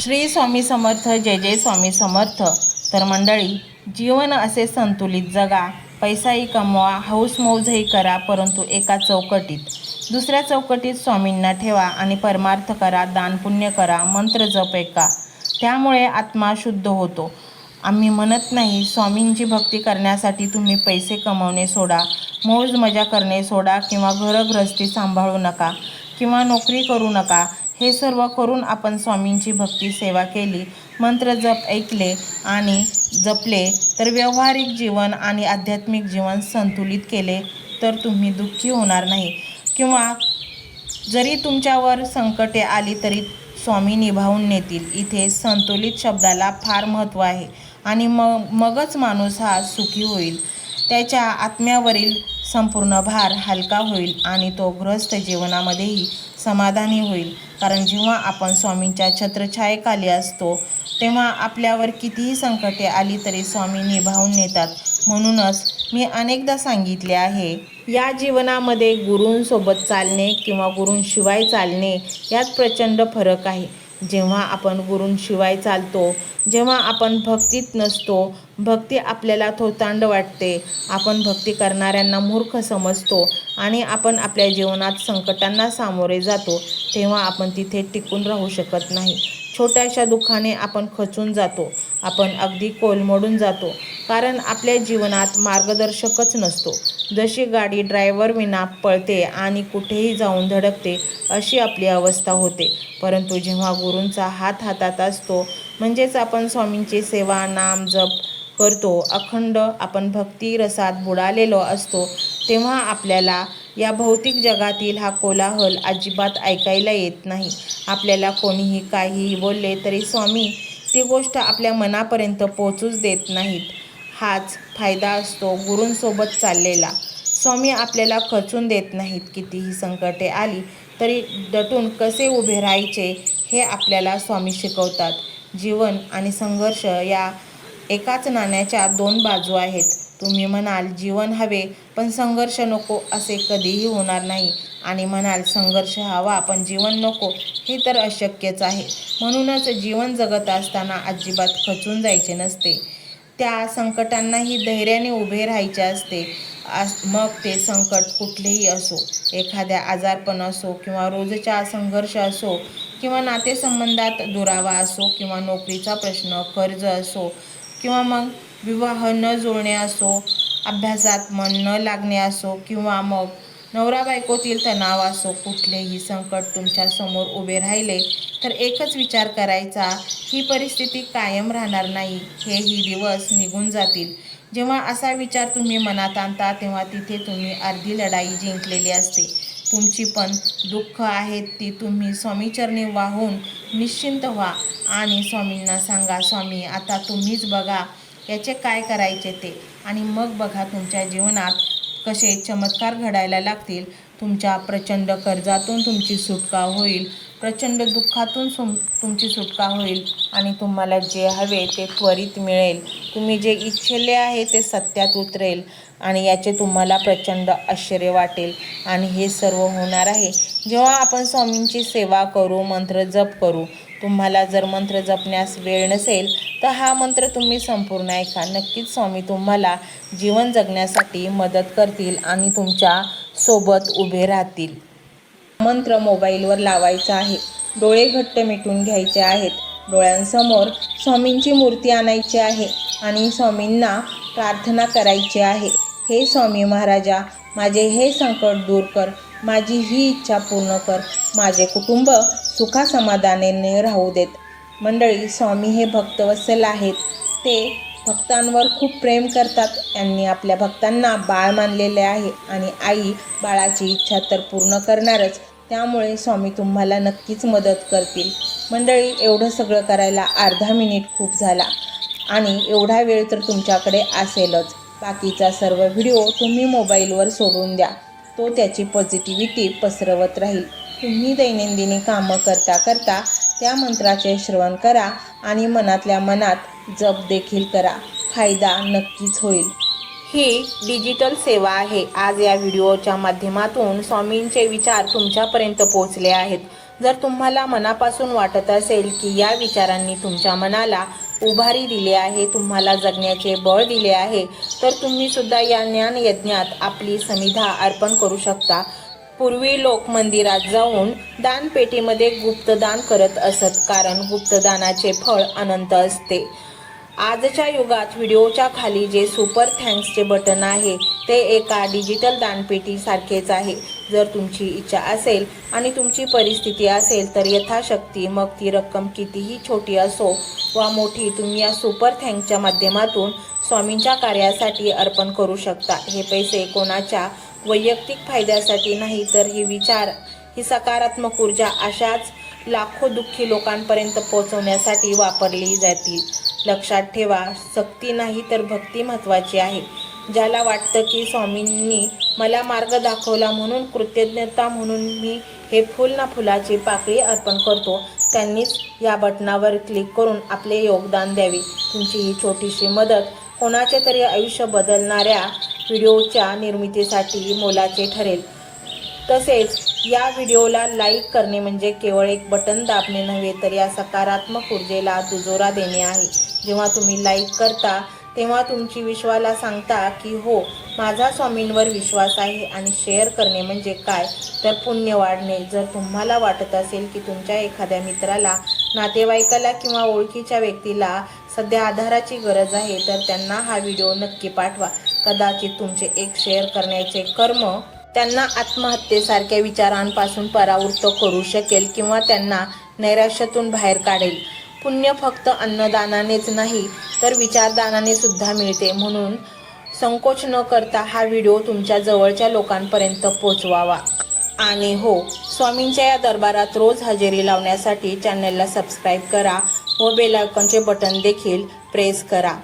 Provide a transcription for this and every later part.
श्री स्वामी समर्थ. जय जय स्वामी समर्थ. तर मंडळी, जीवन असे संतुलित जगा, पैसाही कमवा, हौसमौजही करा, परंतु एका चौकटीत. दुसऱ्या चौकटीत स्वामींना ठेवा आणि परमार्थ करा, दानपुण्य करा, मंत्र जप ऐका. त्यामुळे आत्मा शुद्ध होतो. आम्ही म्हणत नाही स्वामींची भक्ती करण्यासाठी तुम्ही पैसे कमवणे सोडा, मौज मजा करणे सोडा, किंवा घरगृहस्थी सांभाळू नका, किंवा नोकरी करू नका. हे सर्व करून आपण स्वामींची भक्ती सेवा केली, मंत्र जप ऐकले आणि जपले, तर व्यावहारिक जीवन आणि आध्यात्मिक जीवन संतुलित केले तर तुम्ही दुःखी होणार नाही. किंवा जरी तुमच्यावर संकटे आली तरी स्वामी निभावून नेतील. इथे संतुलित शब्दाला फार महत्त्व आहे आणि मगच माणूस हा सुखी होईल. त्याच्या आत्म्यावरील संपूर्ण भार हलका होईल आणि तो गृहस्थ जीवनामध्येही समाधानी होईल. कारण जेव्हा आपण स्वामींच्या छत्रछायेखाली असतो तेव्हा आपल्यावर कितीही संकटे आली तरी स्वामी निभावून नेतात. म्हणूनच मी अनेकदा सांगितले आहे, या जीवनामध्ये गुरूंसोबत चालणे किंवा गुरूंशिवाय चालणे यात प्रचंड फरक आहे. जेव्हा आपण गुरूंशिवाय चालतो, जेव्हा आपण भक्तीत नसतो, भक्ती आपल्याला थोतांड वाटते, आपण भक्ती करणाऱ्यांना मूर्ख समजतो आणि आपण आपल्या जीवनात संकटांना सामोरे जातो, तेव्हा आपण तिथे टिकून राहू शकत नाही. छोट्याशा दुःखाने आपण खचून जातो, आपण अगदी कोलमडून जातो, कारण आपल्या जीवनात मार्गदर्शकच नसतो. जशी गाडी ड्रायव्हर विना पळते आणि कुठेही जाऊन धडकते, अशी आपली अवस्था होते. परंतु जेव्हा गुरूंचा हात हातात असतो, म्हणजेच आपण स्वामींची सेवा, नाम जप करतो, अखंड आपण भक्ती रसात बुडालेलो असतो, तेव्हा आपल्याला या भौतिक जगातील हा कोलाहल अजिबात ऐकायला येत नाही. आपल्याला कोणीही काहीही बोलले तरी स्वामी ती गोष्ट आपल्या मनापर्यंत पोहोचूच देत नाहीत. हाच फायदा असतो गुरूंसोबत चाललेला. स्वामी आपल्याला खचून देत नाहीत. कितीही संकटे आली तरी दटून कसे उभे राहायचे हे आपल्याला स्वामी शिकवतात. जीवन आणि संघर्ष या एकाच नाण्याच्या दोन बाजू आहेत. तुम्ही म्हणाल जीवन हवे पण संघर्ष नको, असे कधीही होणार नाही. आणि म्हणाल संघर्ष हवा पण जीवन नको, हे तर अशक्यच आहे. म्हणूनच जीवन जगत असताना अजिबात खचून जायचे नसते. त्या संकटांनाही धैर्याने उभे राहायचे असते. मग ते संकट कुठलेही असो, एखाद्या आजारपण असो, किंवा रोजचा संघर्ष असो, किंवा नातेसंबंधात दुरावा असो, किंवा नोकरीचा प्रश्न, कर्ज असो, किंवा मग विवाह न जुळणे असो, अभ्यासात मन न लागणे असो, किंवा मग नवरा बायकोतील तणाव असो, कुठलेही संकट तुमच्या समोर उभे राहिले तर एकच विचार करायचा, ही परिस्थिती कायम राहणार नाही, हेही दिवस निघून जातील. जेव्हा असा विचार तुम्ही मनात आणता तेव्हा तिथे तुम्ही अर्धी लढाई जिंकलेली असते. तुमची पण दुःख आहेत ती तुम्ही स्वामीचरणी वाहून निश्चिंत व्हा आणि स्वामींना सांगा, स्वामी आता तुम्हीच बघा याचे काय करायचे ते. आणि मग बघा तुमच्या जीवनात कसे चमत्कार घडायला लागतील. तुमच्या प्रचंड कर्जातून तुमची सुटका होईल, प्रचंड दुःखातून तुमची सुटका होईल आणि तुम्हाला जे हवे ते त्वरित मिळेल. तुम्ही जे इच्छिले आहे ते सत्यात उतरेल आणि याचे तुम्हाला प्रचंड आश्चर्य वाटेल. आणि हे सर्व होणार आहे जेव्हा आपण स्वामींची सेवा करू, मंत्र जप करू. तुम्हाला जर मंत्र जपण्यास वेळ नसेल तर हा मंत्र तुम्ही संपूर्ण ऐका. नक्कीच स्वामी तुम्हाला जीवन जगण्यासाठी मदत करतील आणि तुमच्या सोबत उभे राहतील. मंत्र मोबाईलवर लावायचा आहे, डोळे घट्ट मिटून घ्यायचे आहेत, डोळ्यांसमोर स्वामींची मूर्ती आणायची आहे आणि स्वामींना प्रार्थना करायची आहे. हे स्वामी महाराजा, माझे हे संकट दूर कर, माझी ही इच्छा पूर्ण कर, माझे कुटुंब सुखासमाधानाने राहू देत. मंडळी, स्वामी हे भक्तवत्सल आहेत. ते भक्तांवर खूप प्रेम करतात. त्यांनी आपल्या भक्तांना बाळ मानलेले आहे आणि आई बाळाची इच्छा तर पूर्ण करणारच. त्यामुळे स्वामी तुम्हाला नक्कीच मदत करतील. मंडळी, एवढं सगळं करायला अर्धा मिनिट खूप झाला आणि एवढा वेळ तर तुमच्याकडे असेलच. बाकीचा सर्व व्हिडिओ तुम्ही मोबाईलवर सोडून द्या, तो त्याची पॉझिटिव्हिटी पसरवत राहील. तुम्ही दैनंदिनी कामं करता करता त्या मंत्राचे श्रवण करा आणि मनातल्या मनात जप देखील करा. फायदा नक्कीच होईल. ही डिजिटल सेवा आहे. आज या व्हिडिओच्या माध्यमातून स्वामींचे विचार तुमच्यापर्यंत पोहोचले आहेत. जर तुम्हाला मनापासून वाटत असेल की या विचारांनी तुमच्या मनाला उभारी दिली आहे, तुम्हाला जगण्याचे बळ दिले आहे, तर तुम्ही सुद्धा या ज्ञान यज्ञात आपली समिधा अर्पण करू शकता. पूर्वी लोक मंदिरात जाऊन दानपेटीमध्ये गुप्तदान करत असत, कारण गुप्तदानाचे फळ अनंत असते. आजच्या युगात व्हिडिओच्या खाली जे सुपर थँक्सचे बटन आहे ते एका डिजिटल दानपेटी सारखेच आहे. जर तुमची इच्छा असेल आणि तुमची परिस्थिती असेल तर यथाशक्ती, मग ती रक्कम कितीही छोटी असो वा मोठी, तुम्ही या सुपर थँक्सच्या माध्यमातून स्वामींच्या कार्यासाठी अर्पण करू शकता. हे पैसे कोणाच्या वैयक्तिक फायद्यासाठी नाही, तर हे विचार, ही सकारात्मक ऊर्जा अशाच लाखो दुःखी लोकांपर्यंत पोहोचवण्यासाठी वापरली जातील. लक्षात ठेवा, सक्ती नाही तर भक्ती महत्त्वाची आहे. ज्याला वाटतं की स्वामींनी मला मार्ग दाखवला म्हणून कृतज्ञता म्हणून मी हे फुल ना फुलाची पाकळी अर्पण करतो, त्यांनीच या बटनावर क्लिक करून आपले योगदान द्यावे. तुमची ही छोटीशी मदत कोणाचे तरी आयुष्य बदलणाऱ्या व्हिडिओच्या निर्मितीसाठी मोलाचे ठरेल. तसेच या व्हिडिओला लाईक करणे म्हणजे केवळ एक बटन दाबणे नव्हे, तर या सकारात्मक ऊर्जेला दुजोरा देणे आहे. जेव्हा तुम्ही लाईक करता तेव्हा तुमची विश्वाला सांगता की हो, माझा स्वामींवर विश्वास आहे. आणि शेअर करणे म्हणजे काय, तर पुण्य वाढणे. जर तुम्हाला वाटत असेल की तुमच्या एखाद्या मित्राला, नातेवाईकाला किंवा ओळखीच्या व्यक्तीला सध्या आधाराची गरज आहे, तर त्यांना हा व्हिडिओ नक्की पाठवा. कदाचित तुमचे एक शेअर करण्याचे कर्म त्यांना आत्महत्येसारख्या विचारांपासून परावृत्त करू शकेल किंवा त्यांना नैराश्यातून बाहेर काढेल. पुण्य फक्त अन्नदानानेच नाही तर विचारदानाने सुद्धा मिळते. म्हणून संकोच न करता हा व्हिडिओ तुमच्या जवळच्या लोकांपर्यंत पोहोचवावा. आणि हो, स्वामींच्या या दरबारात रोज हजेरी लावण्यासाठी चॅनलला सबस्क्राईब करा व बेल आयकॉनचे बटन देखील प्रेस करा.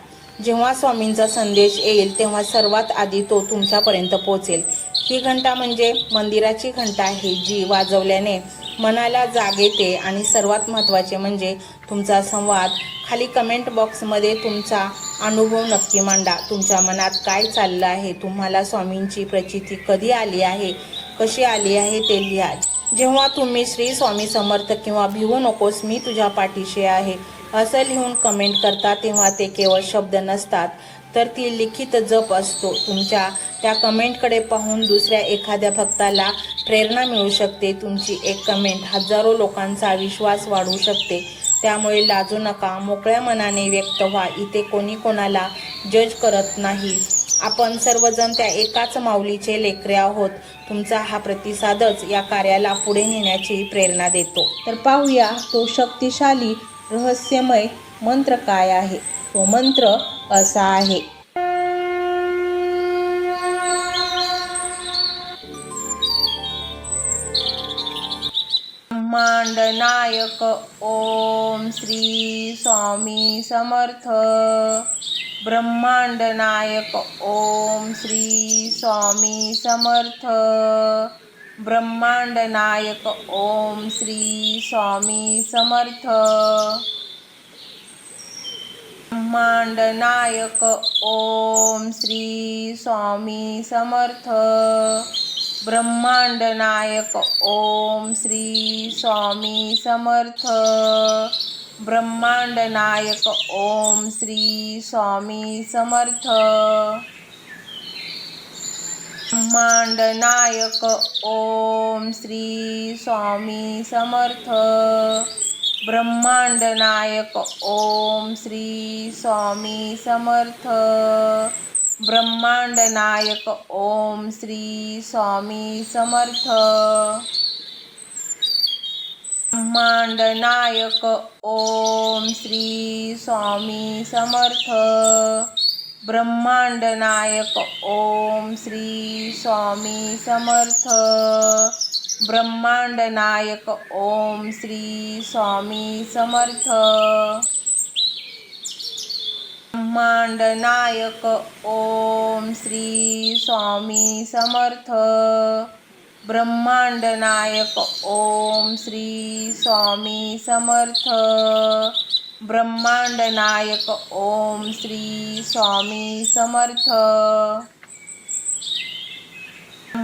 जेव्हा स्वामींचा संदेश येईल तेव्हा सर्वात आधी तो तुमच्यापर्यंत पोहोचेल. ही घंटा म्हणजे मंदिराची घंटा आहे, जी वाजवल्याने मनाला जाग येते. आणि सर्वात महत्त्वाचे म्हणजे तुमचा संवाद. खाली कमेंट बॉक्समध्ये तुमचा अनुभव नक्की मांडा. तुमच्या मनात काय चाललं आहे, तुम्हाला स्वामींची प्रचिती कधी आली आहे, कशी आली आहे ते लिहा. जेव्हा तुम्ही श्री स्वामी समर्थ किंवा भिवू नकोस मी तुझ्या पाठीशी आहे असं लिहून कमेंट करता, तेव्हा ते केवळ शब्द नसतात, तर ती लिखित जप असतो. तुमच्या त्या कमेंटकडे पाहून दुसऱ्या एखाद्या भक्ताला प्रेरणा मिळू शकते. तुमची एक कमेंट हजारो लोकांचा विश्वास वाढवू शकते. त्यामुळे लाजू नका, मोकळ्या मनाने व्यक्त व्हा. इथे कोणी कोणाला जज करत नाही. आपण सर्वजण त्या एकाच माऊलीचे लेकरे आहोत. तुमचा हा प्रतिसादच या कार्याला पुढे नेण्याची प्रेरणा देतो. तर पाहूया तो शक्तिशाली रहस्यमय मंत्र काय आहे. तो मंत्र असा आहे: ब्रह्मांड नायक ओम श्री स्वामी समर्थ. ब्रह्मांड नायक ओम श्री स्वामी समर्थ. ब्रह्मांड नायक ओम श्री स्वामी समर्थ. ब्रह्मांड नायक ओम श्री स्वामी समर्थ. ब्रह्मांड नायक ओम श्री स्वामी समर्थ. ब्रह्मांड नायक ओम श्री स्वामी समर्थ. ब्रह्मांड नायक ओम श्री स्वामी समर्थ. ब्रह्मांड नायक ओम श्री स्वामी समर्थ. ब्रह्मांड नायक ओम श्री स्वामी समर्थ. ब्रह्मांड नायक ओम श्री स्वामी समर्थ. ब्रह्मांड नायक ओम श्री स्वामी समर्थ. ब्रह्मांड नायक ओम श्री स्वामी समर्थ. ब्रह्मांड नायक ओम श्री स्वामी समर्थ. ब्रह्मांड नायक ओम श्री स्वामी समर्थ. ब्रह्मांड नायक ओम श्री स्वामी समर्थ.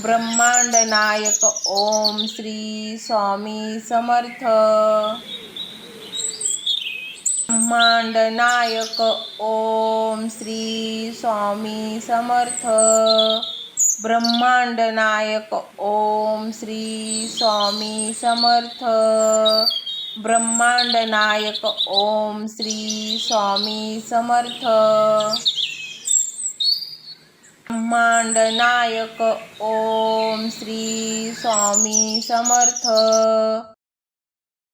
ब्रह्मांड नायक ओम श्री स्वामी समर्थ. ब्रह्मांड नायक ओम श्री स्वामी समर्थ. ब्रह्मांड नायक ओम श्री स्वामी समर्थ. ब्रह्मांड नायक ओम श्री स्वामी समर्थ. ब्रह्मांड नायक ओम श्री स्वामी समर्थ.